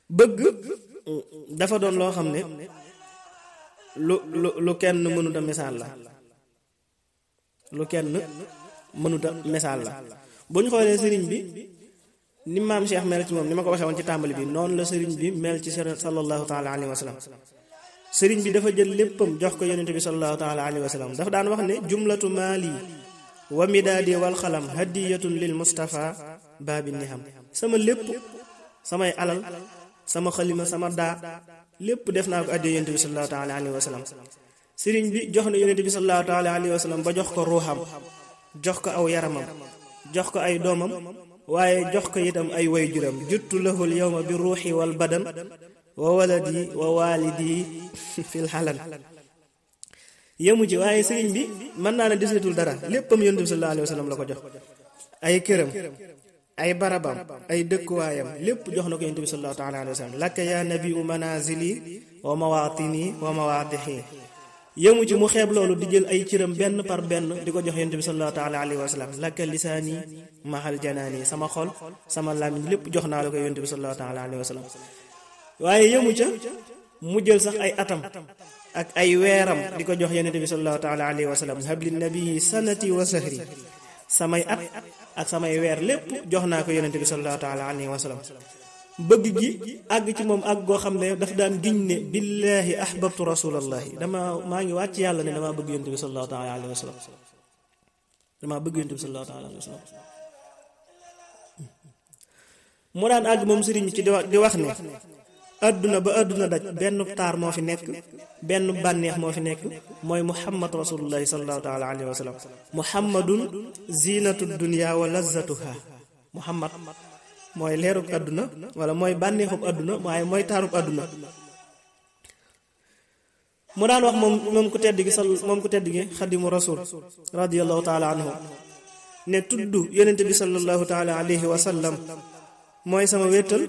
bëgg dafa doon loo xam ne lu kenn mënuta misaal la, lu kenn mënuta misaal la. bu ñu xoolee sëriñ bi ni maam Cheikh mel ci moom ni ma ko waxee woon ci tàmbali bi noonu la sëriñ bi mel ci sallallahu taala alayhi wa sallam. sëriñ bi dafa jël léppam jox ko yonente bi sallallahu taala alayhi wa sallam. dafa daan wax ne jumlatu maali wa midaadi wal xalam hadiyatun lil Mustafa baabi niham. sama lépp, samay alal, sama xalima, sama daa, lépp def naa ko addi yonente bi sallallahu taala alayhi wa sallam. sëriñ bi jox na yonente bi sallallahu taala alayhi wa sallam ba jox ko ruuxam, jox ko aw yaramam, jox ko ay doomam, waaye jox ko itam ay way juram. juttu lahul yawma bi ruuxi wal badan wa waladi wa walidi fil xalan. yemu ci waaye sëriñ bi mën naa ne deseetul dara, léppam yonent bi sallallahu alayhi wa sallam la ko jox. ay këram, ay barabam, ay dëkkuwaayam, lépp jox na ko yonent bi sallallahu taala alayhi wa sallam. lakka yaa nabiu manazili wa mawatini wa mawadixi. yemu ci mu xeeb loolu di jël ay cëram benn par benn di ko jox yonent bi sallallahu taala alayhi wa sallam. lakka lisaani mahal janaani, sama xol, sama làmmiñ, lépp jox naa la ko yonent bi sallallahu taala alayhi wa sallam. waaye yemu ca mu jël sax ay atam ak ay weeram di ko jox yonent bi sallallahu taala alayhi wa sallam. habli nabii sanati wa sahri, samay at ak samay weer lépp jox naa ko yonent bi sallallahu taala alayhi wa sallam. bëgg gi àgg ci moom àgg goo xam ne daf daan giñ ne billaahi ahbabtu rasulallahi, maa ngi wàcc yàlla ne damaa bëgg yonent bi sallallahu taala alayhi wa sallam, damaa bëgg yonent bi sallallahu taala alayhi wa sallam. mu daan àgg moom sëriñ bi ci di wax ne adduna ba adduna daj benn taar moo fi nekk, benn bànneex moo fi nekk, mooy muhammad rasulullahi sallallahu taala alayhi wa sallam. muhammadun zinatu dunya wa lazzatuha. muhammad mooy leerub adduna wala mooy bànneexub adduna, waaye mooy taarub adduna. mu daan wax moom ku tedd gi xadimu rasul radiyallahu taala anhu ne tudd yonente bi sallallahu taala alayhi wa sallam mooy sama wéttal,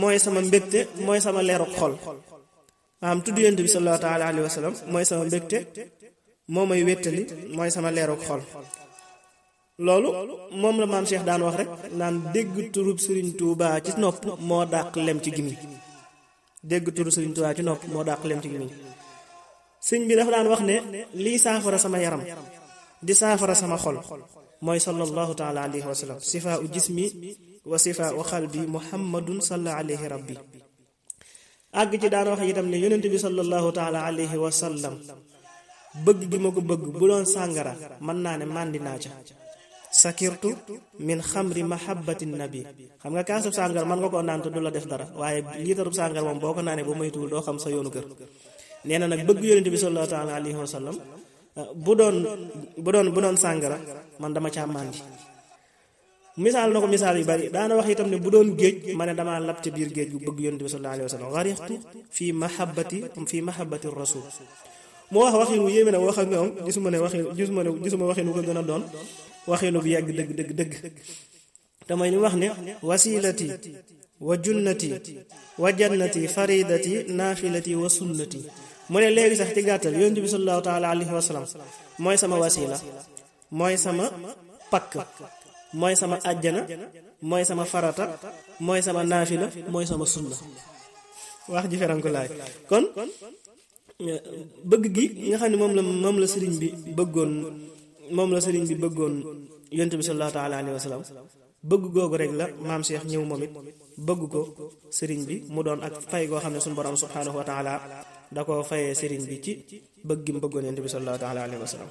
mooy sama mbégte, mooy sama leerub xol. tudd yonente bi sallallahu taala alayhi wa sallam mooy sama mbégte, moo may wéttali, mooy sama leerub xol. loolu moom la maam Cheikh daan wax rek naan dégg turub Serigne Touba ci nopp moo dàq lem ci gimiñ. dégg turub Serigne Touba ci nopp moo dàq lem ci gimiñ. sëñ bi dafa daan wax ne lii saafara sama yaram di saafara sama xol mooy sallallahu taala alayhi wa sallam. sifaa u jismi wa sifaa u xalbi muhammadun salla alayhi rabbi. àgg ci daan wax itam ne yonent bi sallallahu taala alayhi wa sallam bëgg gi ma ko bëgg bu doon sàngara mën naa ne màndi naa ca. sakirtu min xamri mahabbati nabi. xam nga kaasub sàngar man nga koo naan te du la def dara, waaye liitarub sàngar moom boo ko naanee ba moytuwul doo xam sa yoonu kër. nee na nag bëgg yonente bi sallallahu taala alayhi wa sallam bu doon sàngara man dama caa màndi. misaal na ko misaal yu bari, daana wax itam ne bu doon géej ma ne damaa lab ca biir géej gu bëgg yonente bi sallallahu alayhi wa sallam. warixtu fi mahabbati rasul. moo wax waxin wu yéeme na wax ak ñoom gisuma waxin wu ko gën a doon waxinu bi yàgg dëgg te mooy li wax ne wasilati wa junnati wa jannati faridati naafilati wa sunnati. mu ne léegi sax ci gàttal yonent bi sallallahu taala alayhi wa sallam mooy sama wasila, mooy sama pakk, mooy sama àjjana, mooy sama farata, mooy sama naafila, mooy sama sunna. wax ji feranku laay kon bëgg gi nga xam ne moom la sëriñ bi bëggoon yonent bi sallallahu taala alayhi wa sallam, bëgg googu rek la maam Cheikh ñëw moom it bëgg ko sëriñ bi mu doon ak fay goo xam ne suñu borom subhanahu wa taala da ko fayee sëriñ bi ci bëgg gi mu bëggoon yonent bi sallallahu taala alayhi wa sallam.